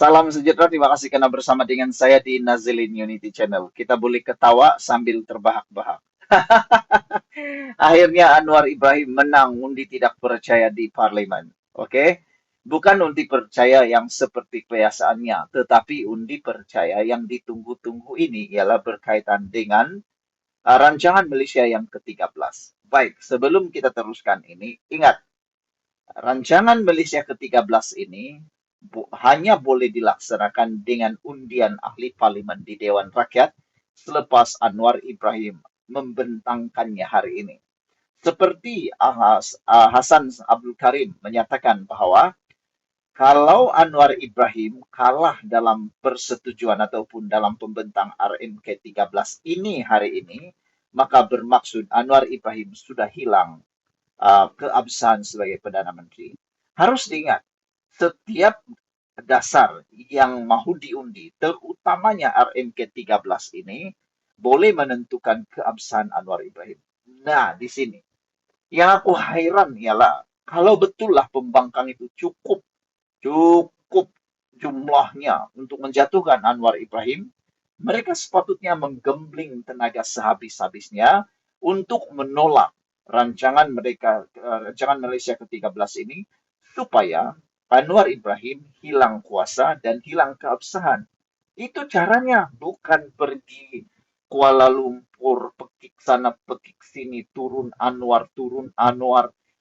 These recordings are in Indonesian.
Salam sejahtera, terima kasih karena bersama dengan saya di Nazilin Unity Channel. Kita boleh ketawa sambil terbahak-bahak. Akhirnya Anwar Ibrahim menang undi tidak percaya di parlemen. Oke? Bukan undi percaya yang seperti kebiasaannya, tetapi undi percaya yang ditunggu-tunggu ini ialah berkaitan dengan rancangan Malaysia yang ke-13. Baik, sebelum kita teruskan ini, ingat, rancangan Malaysia ke-13 ini hanya boleh dilaksanakan dengan undian ahli parlimen di Dewan Rakyat selepas Anwar Ibrahim membentangkannya hari ini. Seperti Hasan Abdul Karim menyatakan bahwa kalau Anwar Ibrahim kalah dalam persetujuan ataupun dalam pembentang RMK 13 ini hari ini, maka bermaksud Anwar Ibrahim sudah hilang keabsahan sebagai Perdana Menteri. Harus diingat, setiap dasar yang mahu diundi, terutamanya RMK 13 ini, boleh menentukan keabsahan Anwar Ibrahim. Nah, di sini. Yang aku heran ialah, kalau betullah pembangkang itu cukup jumlahnya untuk menjatuhkan Anwar Ibrahim, mereka sepatutnya menggembling tenaga sehabis-habisnya untuk menolak rancangan Malaysia ke-13 ini supaya Anwar Ibrahim hilang kuasa dan hilang keabsahan. Itu caranya, bukan pergi Kuala Lumpur, pekik sana, pekik sini, turun Anwar,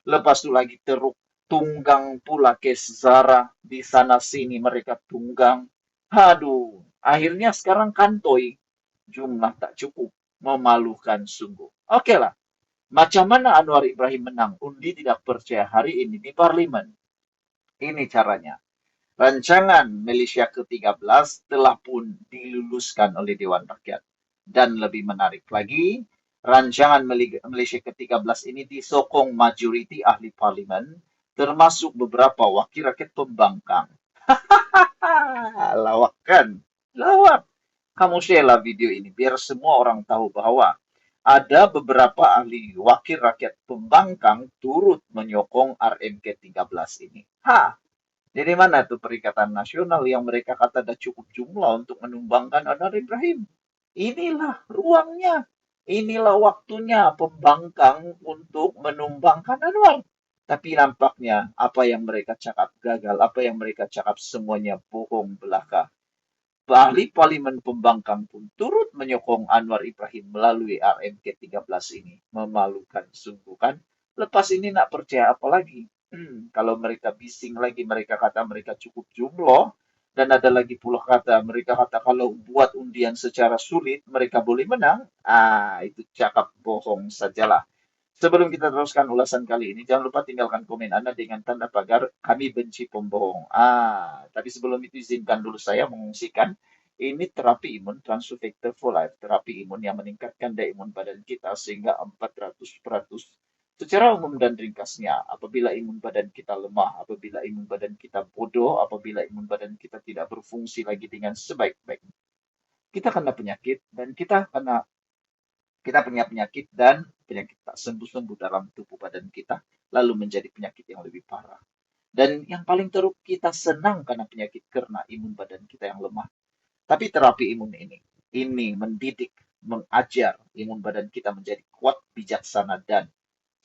lepas itu lagi teruk tunggang pula ke Zara, di sana sini mereka tunggang. Aduh, akhirnya sekarang kantoi, jumlah tak cukup, memalukan sungguh. Oke lah, macam mana Anwar Ibrahim menang undi tidak percaya hari ini di parlimen? Ini caranya. Rancangan Malaysia ke-13 telah pun diluluskan oleh Dewan Rakyat. Dan lebih menarik lagi, rancangan Malaysia ke-13 ini disokong majoriti ahli parlimen, termasuk beberapa wakil rakyat pembangkang. Lawak kan? Lawak. Kamu share video ini biar semua orang tahu bahwa ada beberapa ahli wakil rakyat pembangkang turut menyokong RMK 13 ini. Jadi mana tuh Perikatan Nasional yang mereka kata ada cukup jumlah untuk menumbangkan Anwar Ibrahim? Inilah ruangnya. Inilah waktunya pembangkang untuk menumbangkan Anwar. Tapi nampaknya apa yang mereka cakap gagal, apa yang mereka cakap semuanya bohong belaka. Ahli Parlimen Pembangkang pun turut menyokong Anwar Ibrahim melalui RMK 13 ini. Memalukan sungguh kan? Lepas ini nak percaya apa lagi? Kalau mereka bising lagi, mereka kata mereka cukup jumlah, dan ada lagi pula kata, mereka kata kalau buat undian secara sulit, mereka boleh menang. Itu cakap bohong sajalah. Sebelum kita teruskan ulasan kali ini, jangan lupa tinggalkan komen Anda dengan tanda pagar kami benci pembohong. Tapi sebelum itu izinkan dulu saya mengungsikan ini terapi imun Transfector for Life, terapi imun yang meningkatkan daya imun badan kita sehingga 400% secara umum dan ringkasnya. Apabila imun badan kita lemah, apabila imun badan kita bodoh, apabila imun badan kita tidak berfungsi lagi dengan sebaik-baiknya, kita kena penyakit dan kita punya penyakit dan penyakit tak sembuh-sembuh dalam tubuh badan kita, lalu menjadi penyakit yang lebih parah. Dan yang paling teruk, kita senang karena penyakit karena imun badan kita yang lemah. Tapi terapi imun ini mendidik, mengajar imun badan kita menjadi kuat, bijaksana, dan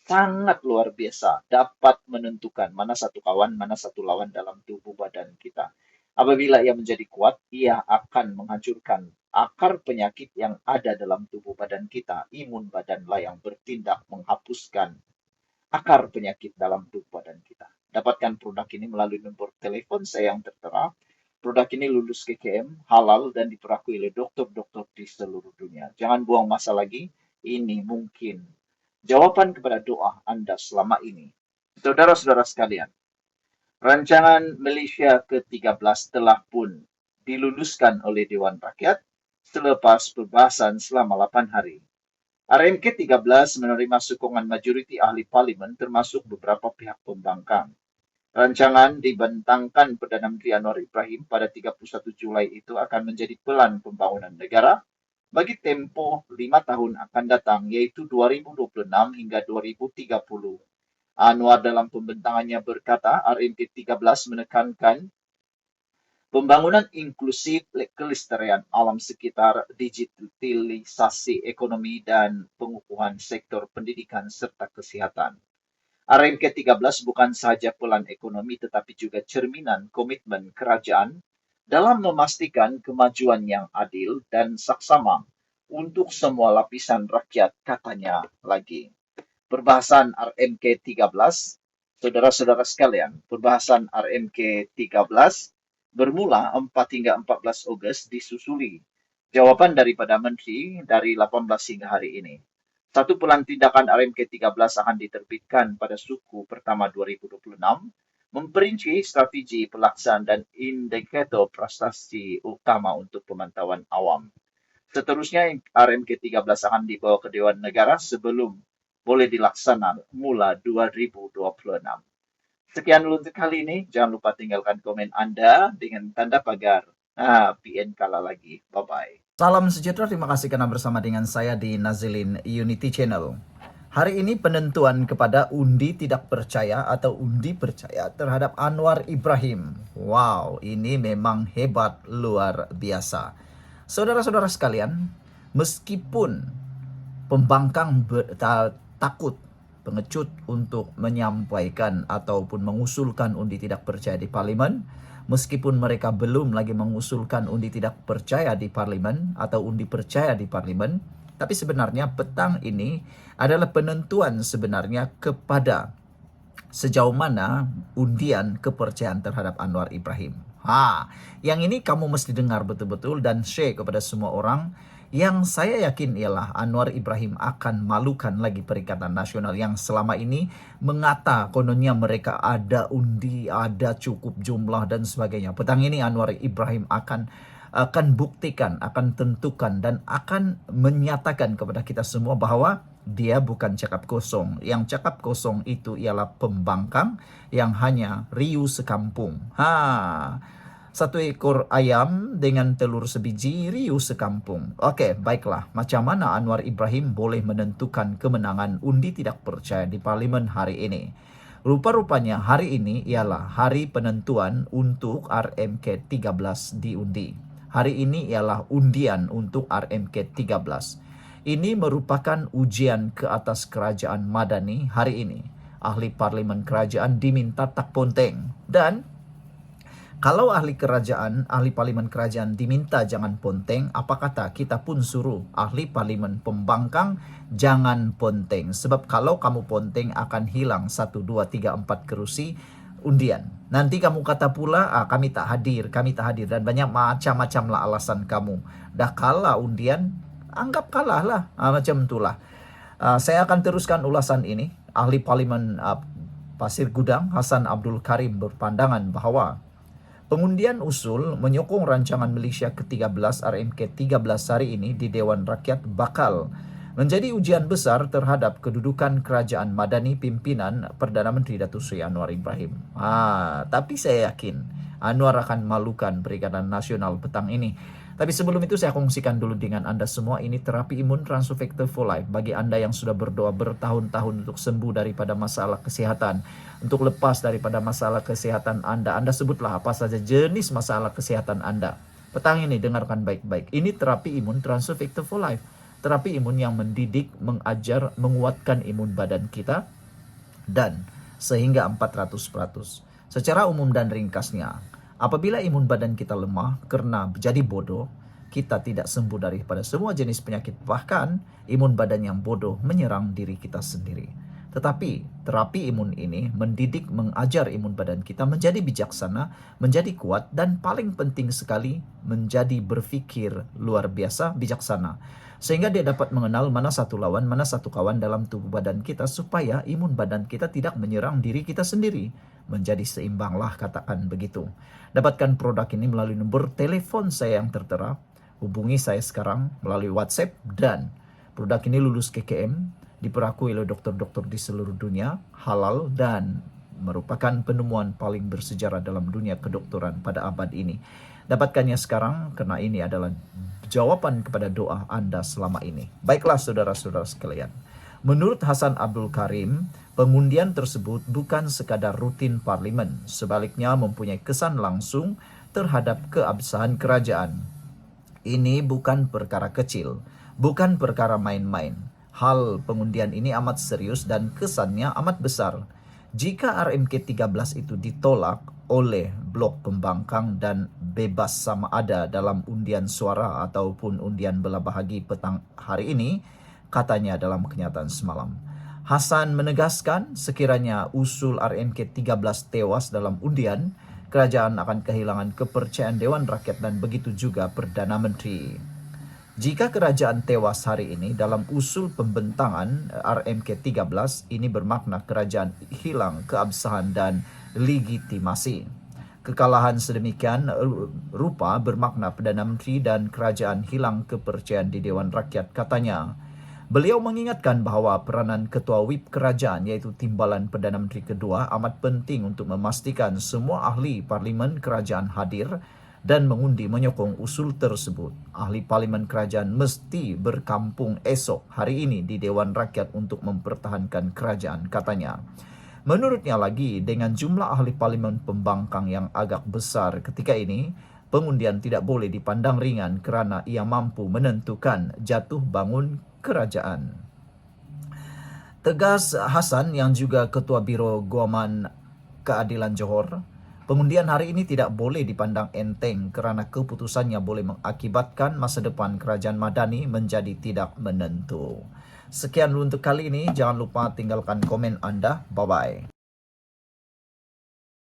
sangat luar biasa dapat menentukan mana satu kawan, mana satu lawan dalam tubuh badan kita. Apabila ia menjadi kuat, ia akan menghancurkan akar penyakit yang ada dalam tubuh badan kita. Imun badanlah yang bertindak menghapuskan akar penyakit dalam tubuh badan kita. Dapatkan produk ini melalui nomor telepon saya yang tertera. Produk ini lulus KKM, halal, dan diperakui oleh dokter-dokter di seluruh dunia. Jangan buang masa lagi, ini mungkin jawaban kepada doa Anda selama ini. Saudara-saudara sekalian, rancangan Malaysia ke-13 telah pun diluluskan oleh Dewan Rakyat selepas pembahasan selama 8 hari. RMK 13 menerima sokongan majoriti ahli parlimen termasuk beberapa pihak pembangkang. Rancangan dibentangkan Perdana Menteri Anwar Ibrahim pada 31 Julai itu akan menjadi pelan pembangunan negara bagi tempoh 5 tahun akan datang, yaitu 2026 hingga 2030. Anwar dalam pembentangannya berkata, RMK 13 menekankan Pembangunan inklusif, kelestarian alam sekitar, digitalisasi ekonomi, dan pengukuhan sektor pendidikan serta kesehatan. RMK 13 bukan saja pelan ekonomi tetapi juga cerminan komitmen kerajaan dalam memastikan kemajuan yang adil dan saksama untuk semua lapisan rakyat, katanya lagi. Perbahasan RMK 13, saudara-saudara sekalian, perbahasan RMK 13 bermula 4 hingga 14 Ogos disusuli jawaban daripada Menteri dari 18 hingga hari ini. Satu pelan tindakan RMK 13 akan diterbitkan pada suku pertama 2026, memperinci strategi pelaksanaan dan indikator prestasi utama untuk pemantauan awam. Seterusnya, RMK 13 akan dibawa ke Dewan Negara sebelum boleh dilaksanakan mula 2026. Sekian untuk kali ini. Jangan lupa tinggalkan komen Anda dengan tanda pagar. PN kalah lagi. Bye-bye. Salam sejahtera, terima kasih karena bersama dengan saya di Nazilin Unity Channel. Hari ini penentuan kepada undi tidak percaya atau undi percaya terhadap Anwar Ibrahim. Wow, ini memang hebat luar biasa. Saudara-saudara sekalian, meskipun pembangkang takut, pengecut untuk menyampaikan ataupun mengusulkan undi tidak percaya di parlimen, meskipun mereka belum lagi mengusulkan undi tidak percaya di parlimen atau undi percaya di parlimen, tapi sebenarnya petang ini adalah penentuan sebenarnya kepada sejauh mana undian kepercayaan terhadap Anwar Ibrahim. Yang ini kamu mesti dengar betul-betul dan share kepada semua orang. Yang saya yakin ialah Anwar Ibrahim akan malukan lagi Perikatan Nasional yang selama ini mengata kononnya mereka ada undi, ada cukup jumlah dan sebagainya. Petang ini Anwar Ibrahim akan buktikan, akan tentukan dan akan menyatakan kepada kita semua bahwa dia bukan cakap kosong. Yang cakap kosong itu ialah pembangkang yang hanya riuh sekampung. Satu ekor ayam dengan telur sebiji, riuh sekampung. Oke, baiklah. Macam mana Anwar Ibrahim boleh menentukan kemenangan undi tidak percaya di parlimen hari ini? Rupa-rupanya hari ini ialah hari penentuan untuk RMK 13 diundi. Hari ini ialah undian untuk RMK 13. Ini merupakan ujian ke atas kerajaan Madani hari ini. Ahli parlimen kerajaan diminta tak ponteng. Dan kalau ahli parlimen kerajaan diminta jangan ponteng, apa kata kita pun suruh ahli parlimen pembangkang jangan ponteng. Sebab kalau kamu ponteng akan hilang 1, 2, 3, 4 kerusi undian. Nanti kamu kata pula, kami tak hadir, dan banyak macam-macam lah alasan kamu. Dah kalah undian, anggap kalah lah, macam itulah. Saya akan teruskan ulasan ini. Ahli parlimen Pasir Gudang, Hasan Abdul Karim berpandangan bahwa pengundian usul menyokong rancangan Malaysia ke-13 RMK 13 hari ini di Dewan Rakyat bakal menjadi ujian besar terhadap kedudukan kerajaan Madani pimpinan Perdana Menteri Datuk Seri Anwar Ibrahim. Tapi saya yakin Anwar akan malukan Perikatan Nasional petang ini. Tapi sebelum itu saya kongsikan dulu dengan Anda semua, ini terapi imun Transfer Factor for Life. Bagi Anda yang sudah berdoa bertahun-tahun untuk sembuh daripada masalah kesehatan, untuk lepas daripada masalah kesehatan Anda sebutlah apa saja jenis masalah kesehatan Anda. Petang ini dengarkan baik-baik. Ini terapi imun Transfer Factor for Life. Terapi imun yang mendidik, mengajar, menguatkan imun badan kita dan sehingga 400%. Secara umum dan ringkasnya, apabila imun badan kita lemah karena jadi bodoh, kita tidak sembuh daripada semua jenis penyakit, bahkan imun badan yang bodoh menyerang diri kita sendiri. Tetapi terapi imun ini mendidik, mengajar imun badan kita menjadi bijaksana, menjadi kuat, dan paling penting sekali menjadi berpikir luar biasa bijaksana. Sehingga dia dapat mengenal mana satu lawan, mana satu kawan dalam tubuh badan kita supaya imun badan kita tidak menyerang diri kita sendiri. Menjadi seimbanglah, katakan begitu. Dapatkan produk ini melalui nomor telepon saya yang tertera. Hubungi saya sekarang melalui WhatsApp dan produk ini lulus KKM, diperakui oleh dokter-dokter di seluruh dunia, halal dan merupakan penemuan paling bersejarah dalam dunia kedokteran pada abad ini. Dapatkannya sekarang karena ini adalah jawaban kepada doa Anda selama ini. Baiklah saudara-saudara sekalian. Menurut Hasan Abdul Karim, pengundian tersebut bukan sekadar rutin parlimen, sebaliknya mempunyai kesan langsung terhadap keabsahan kerajaan. Ini bukan perkara kecil, bukan perkara main-main. Hal pengundian ini amat serius dan kesannya amat besar. Jika RMK 13 itu ditolak oleh blok pembangkang dan bebas sama ada dalam undian suara ataupun undian belah bahagi petang hari ini, katanya dalam kenyataan semalam. Hasan menegaskan sekiranya usul RMK 13 tewas dalam undian, kerajaan akan kehilangan kepercayaan Dewan Rakyat dan begitu juga Perdana Menteri. Jika kerajaan tewas hari ini dalam usul pembentangan RMK 13, ini bermakna kerajaan hilang keabsahan dan legitimasi. Kekalahan sedemikian rupa bermakna Perdana Menteri dan kerajaan hilang kepercayaan di Dewan Rakyat, katanya. Beliau mengingatkan bahawa peranan Ketua Whip Kerajaan iaitu Timbalan Perdana Menteri kedua amat penting untuk memastikan semua ahli Parlimen Kerajaan hadir dan mengundi menyokong usul tersebut. Ahli Parlimen Kerajaan mesti berkampung esok hari ini di Dewan Rakyat untuk mempertahankan kerajaan, katanya. Menurutnya lagi, dengan jumlah ahli Parlimen pembangkang yang agak besar ketika ini, pengundian tidak boleh dipandang ringan kerana ia mampu menentukan jatuh bangun kerajaan. Tegas Hasan yang juga Ketua Biro Guaman Keadilan Johor, pengundian hari ini tidak boleh dipandang enteng kerana keputusannya boleh mengakibatkan masa depan kerajaan Madani menjadi tidak menentu. Sekian untuk kali ini. Jangan lupa tinggalkan komen anda. Bye-bye.